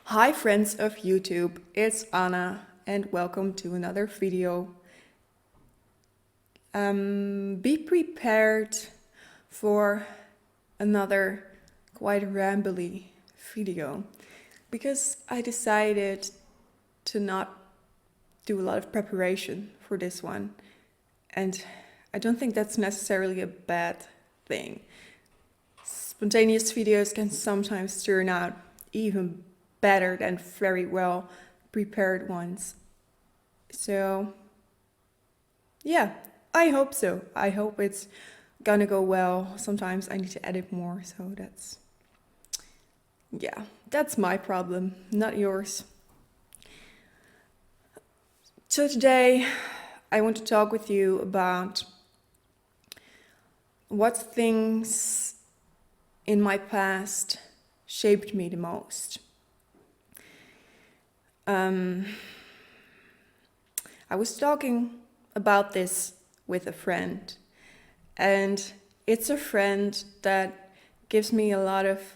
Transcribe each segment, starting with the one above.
Hi friends of YouTube, it's Anna and welcome to another video. Be prepared for another quite rambly video because I decided to not do a lot of preparation for this one, and I don't think that's necessarily a bad thing. Spontaneous videos can sometimes turn out even better than very well prepared ones. So, yeah, I hope so. I hope it's gonna go well. Sometimes I need to edit more, so that's my problem, not yours. So, today I want to talk with you about what things in my past shaped me the most. I was talking about this with a friend, and it's a friend that gives me a lot of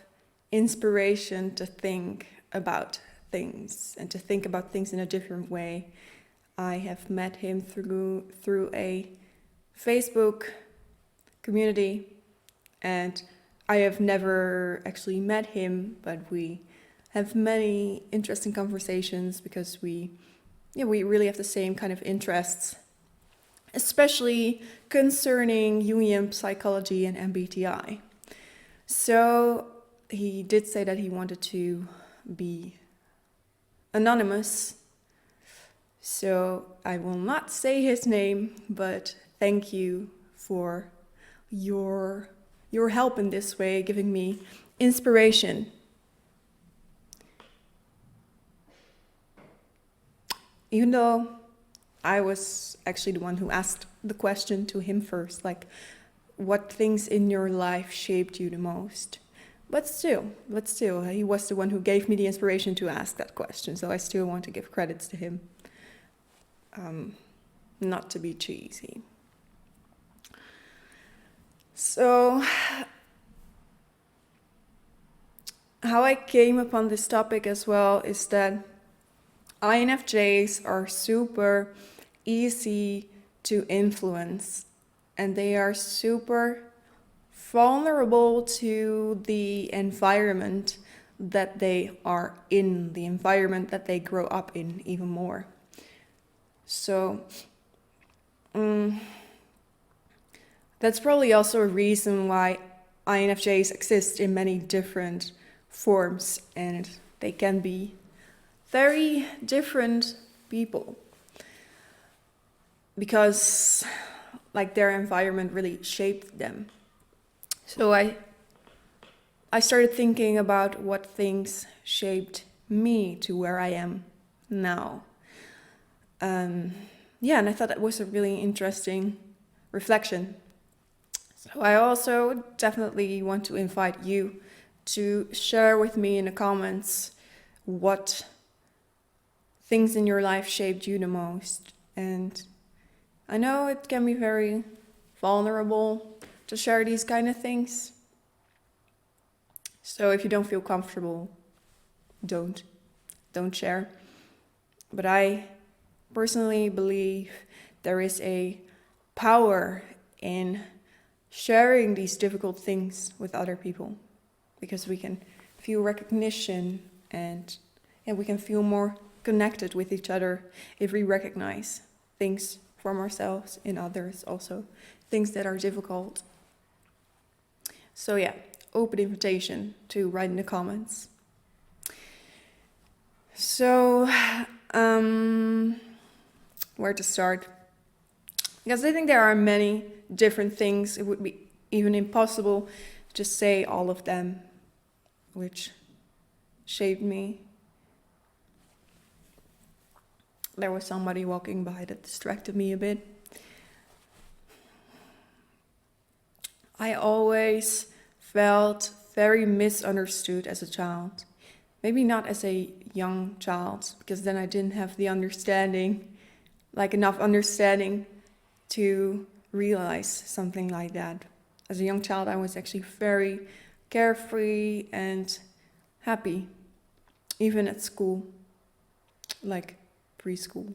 inspiration to think about things and to think about things in a different way. I have met him through a Facebook community, and I have never actually met him, but we have many interesting conversations because we really have the same kind of interests, especially concerning Jungian psychology and MBTI. So he did say that he wanted to be anonymous, so I will not say his name, but thank you for your help in this way, giving me inspiration. Even though I was actually the one who asked the question to him first, like, what things in your life shaped you the most? But still, he was the one who gave me the inspiration to ask that question, so I still want to give credits to him. Not to be cheesy. So, how I came upon this topic as well is that INFJs are super easy to influence, and they are super vulnerable to the environment that they are in, the environment that they grow up in even more. So that's probably also a reason why INFJs exist in many different forms, and they can be very different people because like their environment really shaped them. So I started thinking about what things shaped me to where I am now. And I thought that was a really interesting reflection. So I also definitely want to invite you to share with me in the comments what things in your life shaped you the most. And I know it can be very vulnerable to share these kind of things. So if you don't feel comfortable, don't share. But I personally believe there is a power in sharing these difficult things with other people, because we can feel recognition and we can feel more connected with each other if we recognize things from ourselves in others, also things that are difficult. So open invitation to write in the comments. So where to start? Because I think there are many different things. It would be even impossible to say all of them which shaped me. There was somebody walking by that distracted me a bit. I always felt very misunderstood as a child. Maybe not as a young child, because then I didn't have the enough understanding to realize something like that. As a young child, I was actually very carefree and happy. even at school, like preschool.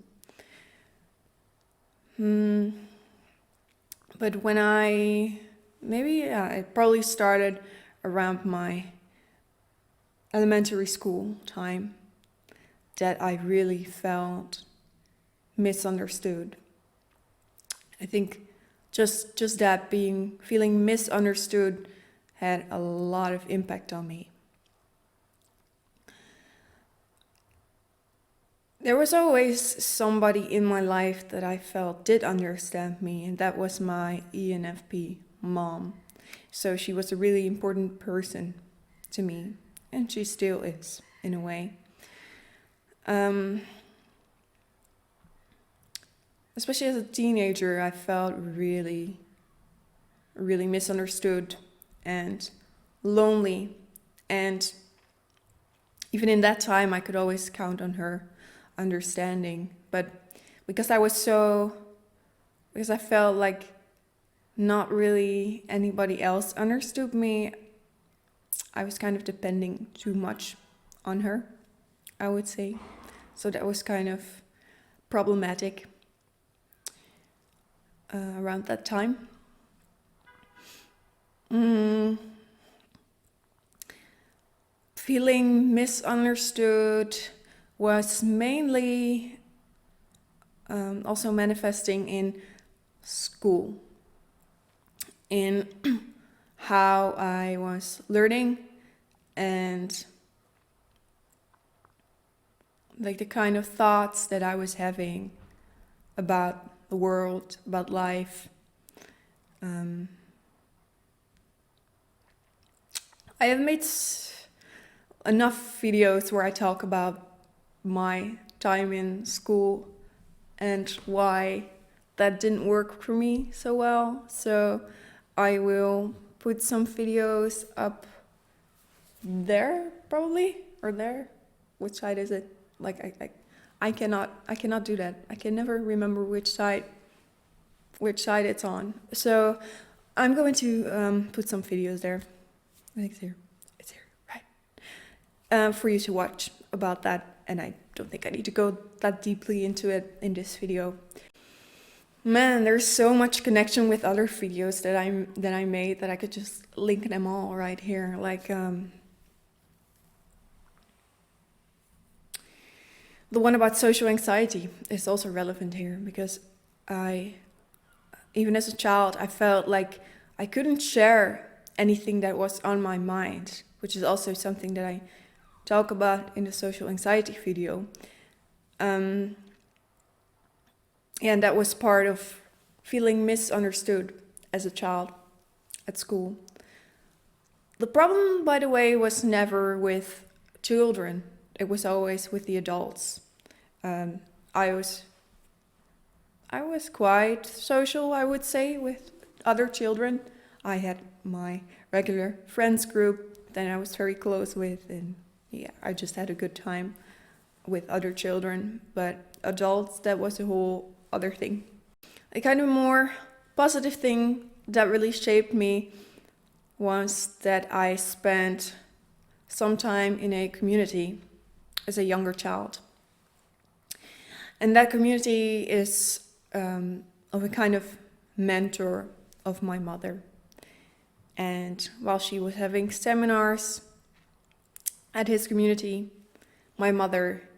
But when it probably started around my elementary school time that I really felt misunderstood. I think just that feeling misunderstood had a lot of impact on me. There was always somebody in my life that I felt did understand me, and that was my ENFP mom. So she was a really important person to me, and she still is, in a way. Especially as a teenager, I felt really, really misunderstood and lonely. And even in that time, I could always count on her understanding. But because I felt like not really anybody else understood me, I was kind of depending too much on her, I would say. So that was kind of problematic around that time. Feeling misunderstood was mainly also manifesting in school, in how I was learning and like the kind of thoughts that I was having about the world, about life. I have made enough videos where I talk about my time in school and why that didn't work for me so well. So I will put some videos up there, probably, or there. Which side is it? Like I cannot do that. I can never remember which side it's on. So I'm going to put some videos there. I think it's here, right? For you to watch about that. And I don't think I need to go that deeply into it in this video. Man, there's so much connection with other videos that I made that I could just link them all right here. Like the one about social anxiety is also relevant here because even as a child, I felt like I couldn't share anything that was on my mind, which is also something that I talk about in the social anxiety video. And that was part of feeling misunderstood as a child at school. The problem, by the way, was never with children. It was always with the adults. I was quite social, I would say, with other children. I had my regular friends group that I was very close with, and yeah, I just had a good time with other children. But adults, that was a whole other thing. A kind of more positive thing that really shaped me was that I spent some time in a community as a younger child. And that community is of a kind of mentor of my mother. And while she was having seminars at his community, my mother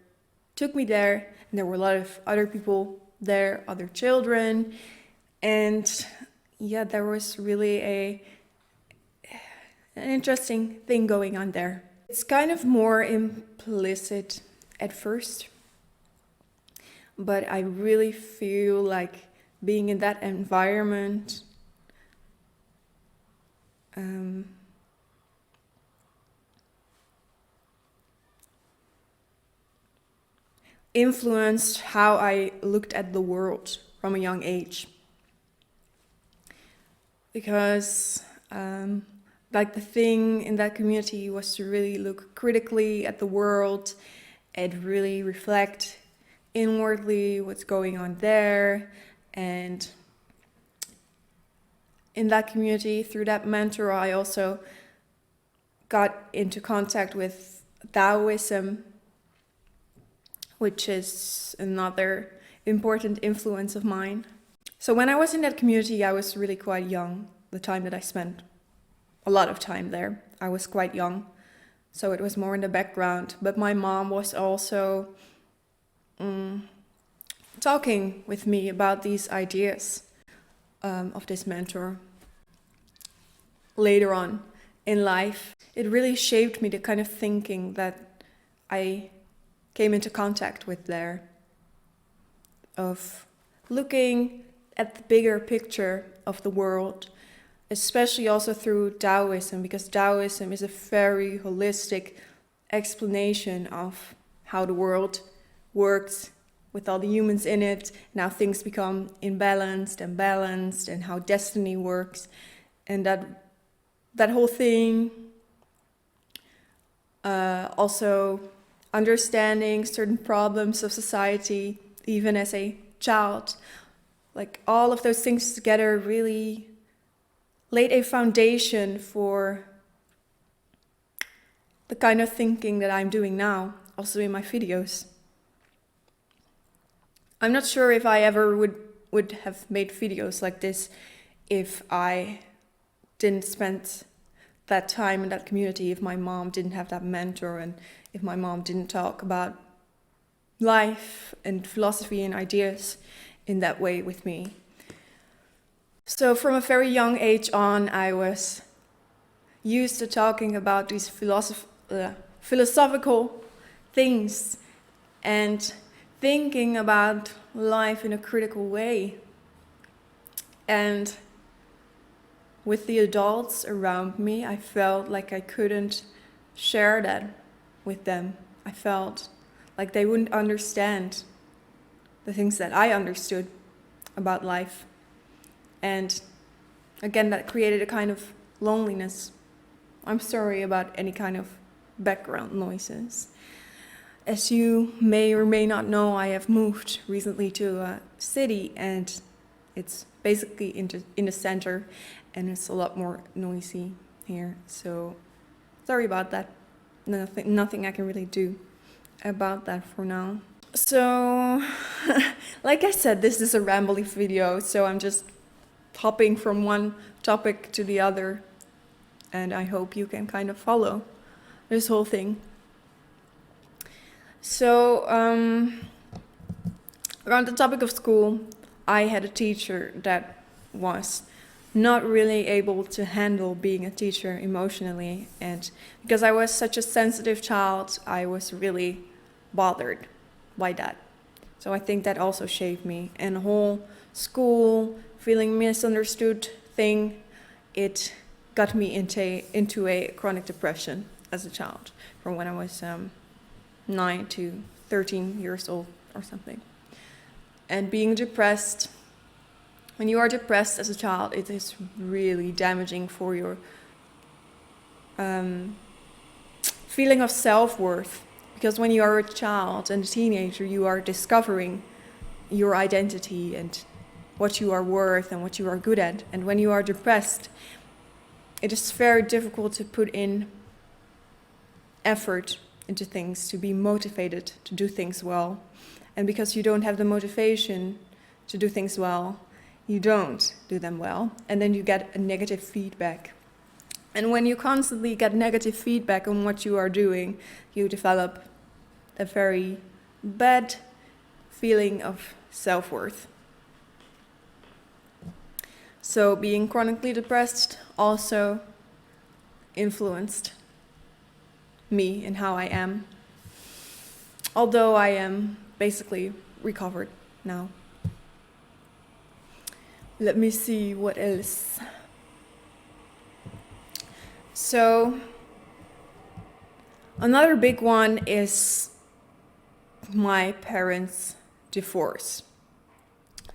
took me there, and there were a lot of other people there, other children, and yeah, there was really an interesting thing going on there. It's kind of more implicit at first, but I really feel like being in that environment influenced how I looked at the world from a young age. Because like the thing in that community was to really look critically at the world and really reflect inwardly what's going on there. And in that community, through that mentor, I also got into contact with Taoism which is another important influence of mine. So when I was in that community, I was really quite young. The time that I spent a lot of time there, I was quite young. So it was more in the background. But my mom was also talking with me about these ideas of this mentor later on in life. It really shaped me, the kind of thinking that I came into contact with there, of looking at the bigger picture of the world, especially also through Taoism, because Taoism is a very holistic explanation of how the world works with all the humans in it, and how things become imbalanced and balanced, and how destiny works, and that whole thing. Also understanding certain problems of society, even as a child, like all of those things together really laid a foundation for the kind of thinking that I'm doing now, also in my videos. I'm not sure if I ever would have made videos like this if I didn't spend that time in that community, if my mom didn't have that mentor, and if my mom didn't talk about life and philosophy and ideas in that way with me. So from a very young age on, I was used to talking about these philosophical things and thinking about life in a critical way. And with the adults around me, I felt like I couldn't share that with them. I felt like they wouldn't understand the things that I understood about life. And again, that created a kind of loneliness. I'm sorry about any kind of background noises. As you may or may not know, I have moved recently to a city, and it's basically in the center, and it's a lot more noisy here. So sorry about that. Nothing I can really do about that for now. So, like I said, this is a rambly video, so I'm just hopping from one topic to the other, and I hope you can kind of follow this whole thing. So, around the topic of school, I had a teacher that was not really able to handle being a teacher emotionally, and because I was such a sensitive child, I was really bothered by that. So I think that also shaped me, and the whole school feeling misunderstood thing, it got me into a chronic depression as a child from when I was 9 to 13 years old or something. And being depressed, when you are depressed as a child, it is really damaging for your feeling of self-worth. Because when you are a child and a teenager, you are discovering your identity and what you are worth and what you are good at. And when you are depressed, it is very difficult to put in effort into things, to be motivated to do things well. And because you don't have the motivation to do things well, you don't do them well. And then you get a negative feedback. And when you constantly get negative feedback on what you are doing, you develop a very bad feeling of self-worth. So being chronically depressed also influenced me and how I am. Although I am basically recovered now. Let me see what else. So another big one is my parents' divorce.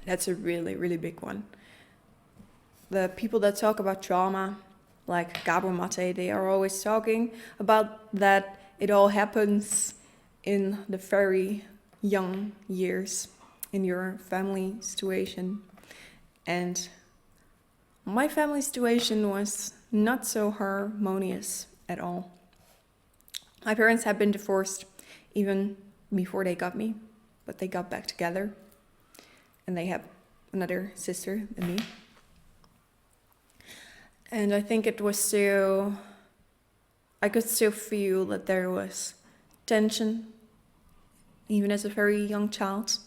That's a really, really big one. The people that talk about trauma, like Gabor Mate, they are always talking about that it all happens in the very young years in your family situation. And my family situation was not so harmonious at all. My parents had been divorced even before they got me, but they got back together, and they have another sister than me. And I think it was still, I could still feel that there was tension, even as a very young child.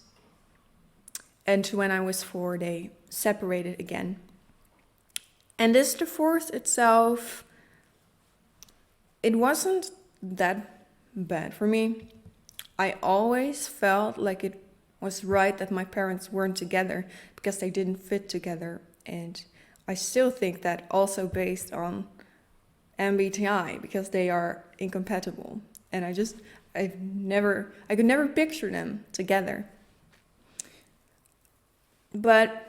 And when I was 4, they separated again. And this divorce itself, it wasn't that bad for me. I always felt like it was right that my parents weren't together because they didn't fit together. And I still think that also based on MBTI, because they are incompatible. And I could never picture them together. But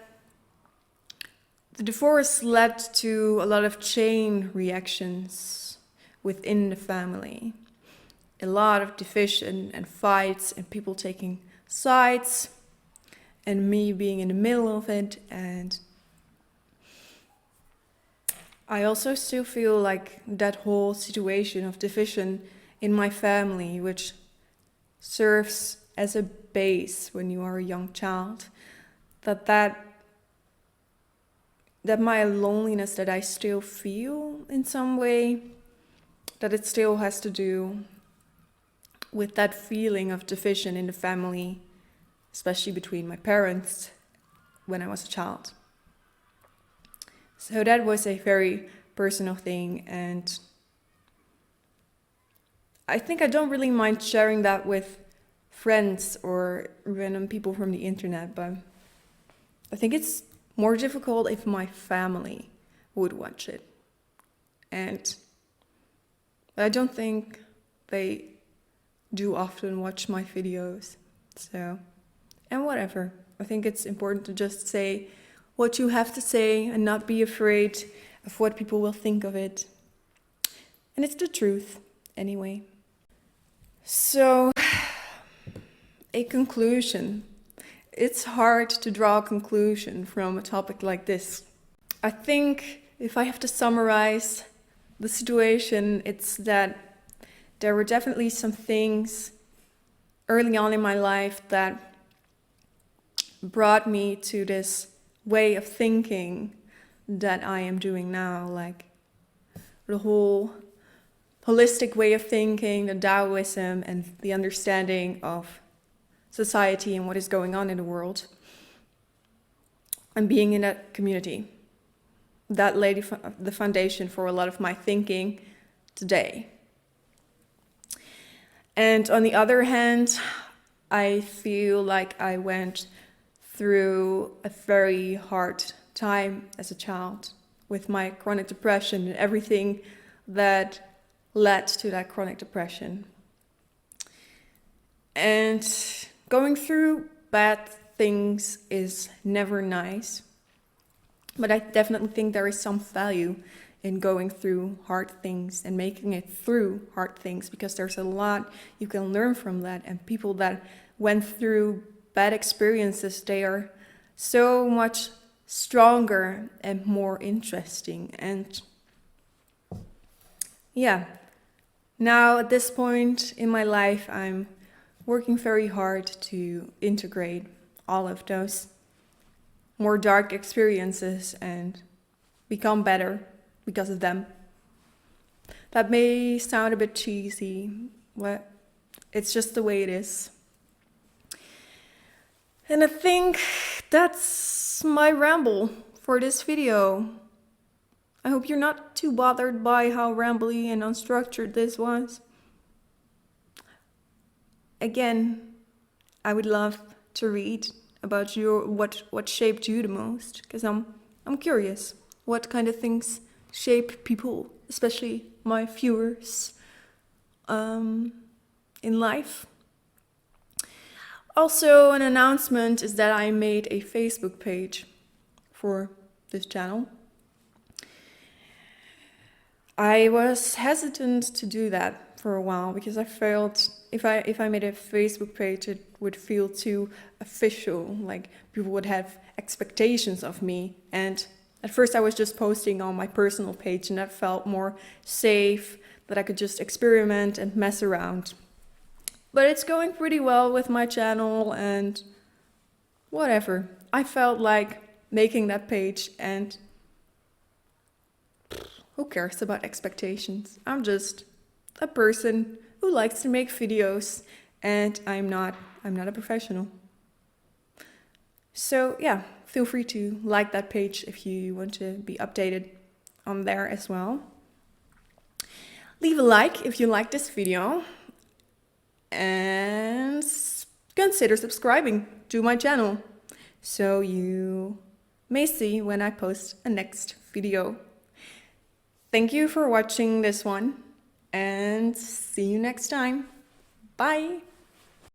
the divorce led to a lot of chain reactions within the family. A lot of division and fights and people taking sides and me being in the middle of it. And I also still feel like that whole situation of division in my family, which serves as a base when you are a young child, that my loneliness that I still feel in some way, that it still has to do with that feeling of division in the family, especially between my parents when I was a child. So that was a very personal thing, and I think I don't really mind sharing that with friends or random people from the internet, but I think it's more difficult if my family would watch it. And I don't think they do often watch my videos. So, and whatever. I think it's important to just say what you have to say and not be afraid of what people will think of it. And it's the truth, anyway. So, a conclusion. It's hard to draw a conclusion from a topic like this. I think if I have to summarize the situation, it's that there were definitely some things early on in my life that brought me to this way of thinking that I am doing now, like the whole holistic way of thinking, the Taoism, and the understanding of society and what is going on in the world, and being in that community. That laid the foundation for a lot of my thinking today. And on the other hand, I feel like I went through a very hard time as a child with my chronic depression and everything that led to that chronic depression. And going through bad things is never nice, but I definitely think there is some value in going through hard things and making it through hard things, because there's a lot you can learn from that. And people that went through bad experiences, they are so much stronger and more interesting. And yeah, now at this point in my life, I'm working very hard to integrate all of those more dark experiences and become better because of them. That may sound a bit cheesy, but it's just the way it is. And I think that's my ramble for this video. I hope you're not too bothered by how rambly and unstructured this was. Again, I would love to read about what shaped you the most, because I'm curious what kind of things shape people, especially my viewers, in life. Also, an announcement is that I made a Facebook page for this channel. I was hesitant to do that for a while because I felt if I made a Facebook page, it would feel too official, like people would have expectations of me. And at first I was just posting on my personal page, and that felt more safe, that I could just experiment and mess around. But it's going pretty well with my channel and whatever. I felt like making that page, and who cares about expectations? I'm just a person who likes to make videos, and I'm not a professional. So yeah, feel free to like that page if you want to be updated on there as well. Leave a like if you like this video, and consider subscribing to my channel so you may see when I post a next video. Thank you for watching this one, and see you next time. Bye!